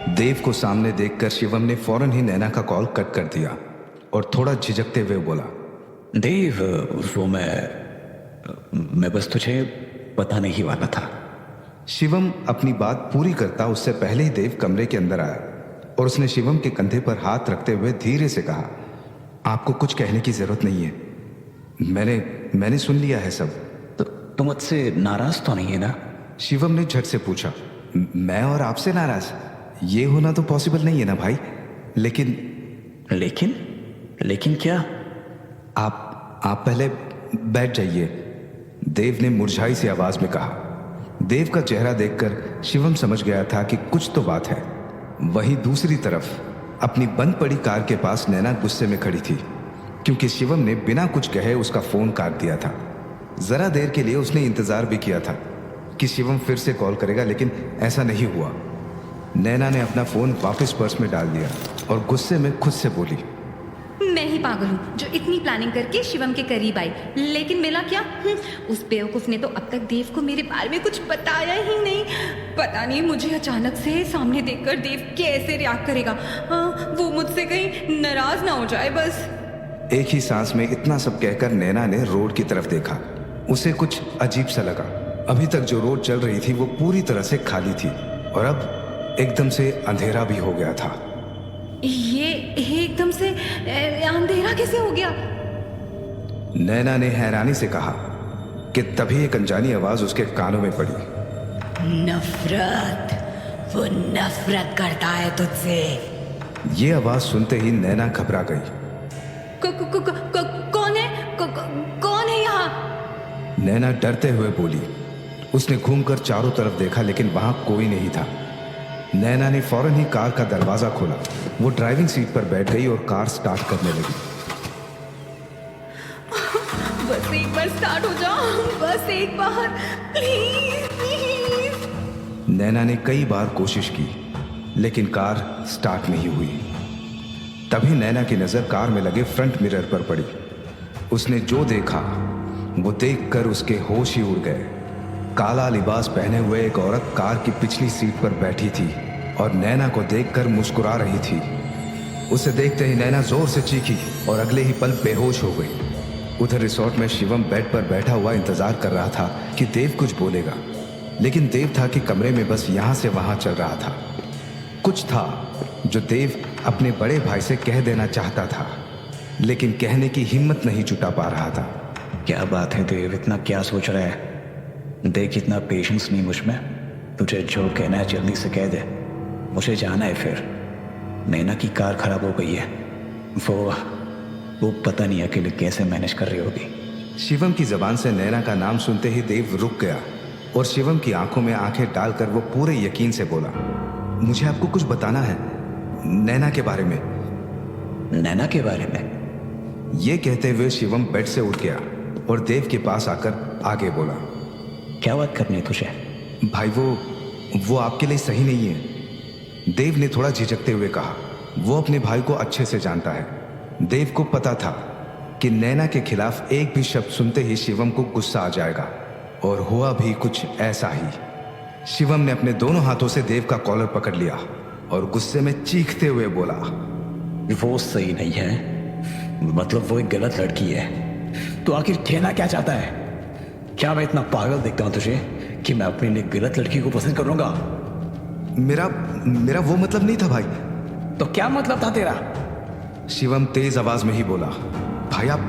देव को सामने देखकर शिवम ने फौरन ही नैना का कॉल कट कर दिया और थोड़ा झिझकते हुए बोला, देव, वो मैं बस तुझे बताने ही वाला था। शिवम अपनी बात पूरी करता उससे पहले ही देव कमरे के अंदर आया और उसने शिवम के कंधे पर हाथ रखते हुए धीरे से कहा, आपको कुछ कहने की जरूरत नहीं है, मैंने सुन लिया है सब। तो तुम मुझसे नाराज तो नहीं है ना? शिवम ने झट से पूछा, मैं और आपसे नाराज? ये होना तो पॉसिबल नहीं है ना भाई। लेकिन क्या? आप पहले बैठ जाइए, देव ने मुरझाई सी आवाज में कहा। देव का चेहरा देखकर शिवम समझ गया था कि कुछ तो बात है। वहीं दूसरी तरफ अपनी बंद पड़ी कार के पास नैना गुस्से में खड़ी थी क्योंकि शिवम ने बिना कुछ कहे उसका फोन काट दिया था। जरा देर के लिए उसने इंतजार भी किया था कि शिवम फिर से कॉल करेगा, लेकिन ऐसा नहीं हुआ। नैना ने अपना फोन वापस पर्स में डाल दिया और गुस्से में खुद से बोली, मैं ही पागल हूँ जो इतनी प्लानिंग करके शिवम के करीब आई, लेकिन मिला क्या? उस बेवकूफ ने तो अब तक देव को मेरे बारे में कुछ बताया ही नहीं। पता नहीं मुझे अचानक से सामने देखकर देव कैसे रिएक्ट करेगा। वो मुझसे कहीं नाराज ना हो जाए बस। एक ही सांस में इतना सब कहकर नैना ने रोड की तरफ देखा। उसे कुछ अजीब सा लगा। अभी तक जो रोड चल रही थी वो पूरी तरह से खाली थी और अब एकदम से अंधेरा भी हो गया था। ये एकदम से अंधेरा कैसे हो गया? नैना ने हैरानी से कहा कि तभी एक अनजानी आवाज उसके कानों में पड़ी, नफरत, वो नफरत करता है तुझसे। ये आवाज सुनते ही नैना घबरा गई। कौन है? कौन है यहाँ? नैना डरते हुए बोली। उसने घूमकर चारों तरफ देखा लेकिन वहां कोई नहीं था। नैना ने फौरन ही कार का दरवाजा खोला। वो ड्राइविंग सीट पर बैठ गई और कार स्टार्ट करने लगी। बस एक बार स्टार्ट हो जाओ, बस एक बार, प्लीज। नैना ने कई बार कोशिश की लेकिन कार स्टार्ट नहीं हुई। तभी नैना की नजर कार में लगे फ्रंट मिरर पर पड़ी। उसने जो देखा वो देखकर उसके होश ही उड़ गए। काला लिबास पहने हुए एक औरत कार की पिछली सीट पर बैठी थी और नैना को देखकर मुस्कुरा रही थी। उसे देखते ही नैना जोर से चीखी और अगले ही पल बेहोश हो गई। उधर रिसोर्ट में शिवम बेड पर बैठा हुआ इंतजार कर रहा था कि देव कुछ बोलेगा, लेकिन देव था कि कमरे में बस यहां से वहां चल रहा था। कुछ था जो देव अपने बड़े भाई से कह देना चाहता था लेकिन कहने की हिम्मत नहीं जुटा पा रहा था। क्या बात है देव, इतना क्या सोच रहा है? देख, इतना पेशेंस नहीं मुझ में। तुझे जो कहना है जल्दी से कह दे, मुझे जाना है। फिर नैना की कार खराब हो गई है, वो पता नहीं अकेले कैसे मैनेज कर रही होगी। शिवम की जबान से नैना का नाम सुनते ही देव रुक गया और शिवम की आंखों में आंखें डालकर वो पूरे यकीन से बोला, मुझे आपको कुछ बताना है नैना के बारे में। नैना के बारे में? ये कहते हुए शिवम बेड से उठ गया और देव के पास आकर आगे बोला, क्या बात करनी है तुझे? भाई वो आपके लिए सही नहीं है। देव ने थोड़ा झिझकते हुए कहा। वो अपने भाई को अच्छे से जानता है। देव को पता था कि नैना के खिलाफ एक भी शब्द सुनते ही शिवम को गुस्सा आ जाएगा और हुआ भी कुछ ऐसा ही। शिवम ने अपने दोनों हाथों से देव का कॉलर पकड़ लिया और गुस्से में चीखते हुए बोला, वो सही नहीं है, मतलब वो एक गलत लड़की है। तो आखिर कहना क्या चाहता है? क्या मैं इतना पागल दिखता हूं तुझे कि मैं अपने लिए गलत लड़की को पसंद करूंगा? मेरा वो मतलब नहीं था भाई। तो क्या मतलब था तेरा? शिवम तेज आवाज में ही बोला, भाई आप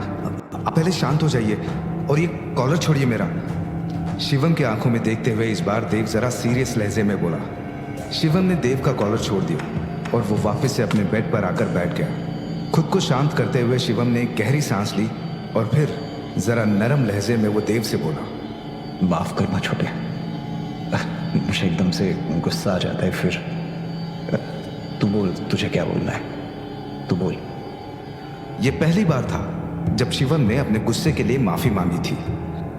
पहले शांत हो जाइए और ये कॉलर छोड़िए मेरा। शिवम की आंखों में देखते हुए इस बार देव जरा सीरियस लहजे में बोला। शिवम ने देव का कॉलर छोड़ दिया और वो वापस से अपने बेड पर आकर बैठ गया। खुद को शांत करते हुए शिवम ने एक गहरी सांस ली और फिर जरा नरम लहजे में वो देव से बोला, माफ करना छोटे, मुझे एकदम से गुस्सा आ जाता है। फिर तू बोल, तुझे क्या बोलना है, तू बोल। ये पहली बार था जब शिवम ने अपने गुस्से के लिए माफी मांगी थी।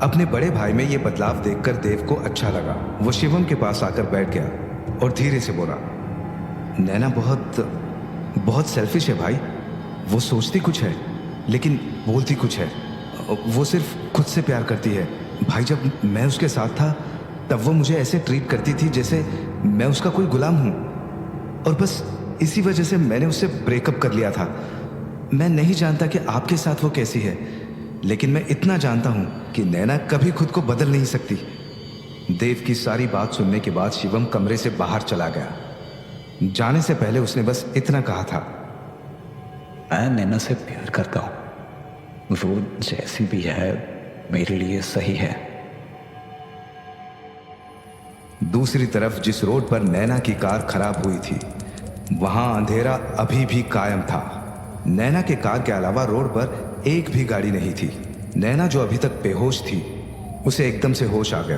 अपने बड़े भाई में ये बदलाव देखकर देव को अच्छा लगा। वो शिवम के पास आकर बैठ गया और धीरे से बोला, नैना बहुत सेल्फिश है भाई। वो सोचती कुछ है लेकिन बोलती कुछ है। वो सिर्फ खुद से प्यार करती है भाई। जब मैं उसके साथ था तब वो मुझे ऐसे ट्रीट करती थी जैसे मैं उसका कोई गुलाम हूं। और बस इसी वजह से मैंने उससे ब्रेकअप कर लिया था। मैं नहीं जानता कि आपके साथ वो कैसी है, लेकिन मैं इतना जानता हूं कि नैना कभी खुद को बदल नहीं सकती। देव की सारी बात सुनने के बाद शिवम कमरे से बाहर चला गया। जाने से पहले उसने बस इतना कहा था, मैं नैना से प्यार करता हूं, वो जैसी भी है मेरे लिए सही है। दूसरी तरफ जिस रोड पर नैना की कार खराब हुई थी, वहां अंधेरा अभी भी कायम था। नैना के कार के अलावा रोड पर एक भी गाड़ी नहीं थी। नैना जो अभी तक बेहोश थी, उसे एकदम से होश आ गया।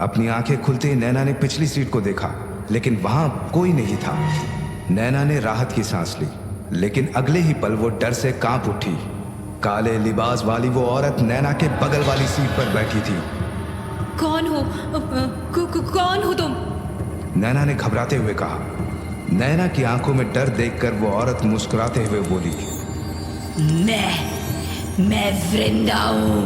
अपनी आंखें खुलते ही नैना ने पिछली सीट को देखा, लेकिन वहां कोई नहीं था। नैना ने राहत की सांस ली, लेकिन अगले ही पल वो डर से कांप उठी। काले लिबास वाली वो औरत नैना के बगल वाली सीट पर बैठी थी। कौन हो? कौन हो तुम? नैना ने घबराते हुए कहा। नैना की आंखों में डर देखकर वो औरत मुस्कुराते हुए बोली, मैं वृंदा हूं।